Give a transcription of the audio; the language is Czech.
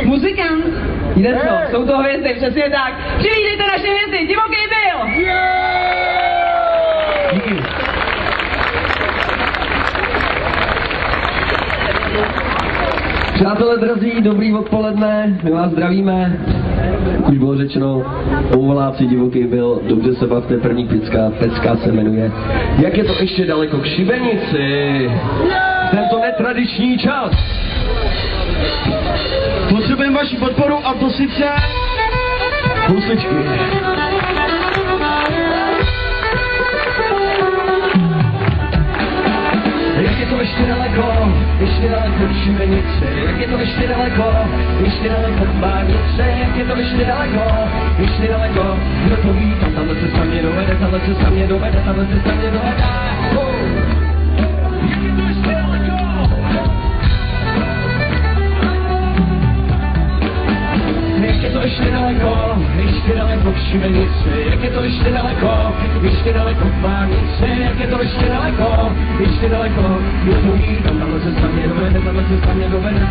muzikant. Jde co? Jsou to hvězdy, přesně tak. Přivítejte naše hvězdy, Divoký Bill! Díky. Přátelé drazí, dobrý odpoledne, my vás zdravíme. Už bylo řečeno, Ouvoláci Divoký Bill, dobře se bavte, první pecka se jmenuje Jak je to ještě daleko k šibenici? Tento netradiční čas. Potřebujeme vaši podporu a to sice... Husličky. Jak je to ještě daleko k šibenici? Jak je to ještě daleko k bánici? Jak je to ještě daleko, kdo to ví, tahle cesta mě dovede, tahle cesta mě dovede. Jak je to ještě daleko k šibenici? Jak je to ještě daleko k bánici? Jak je to ještě daleko, kdo to ví, tahle cesta mě dovede, tahle cesta mě dovede.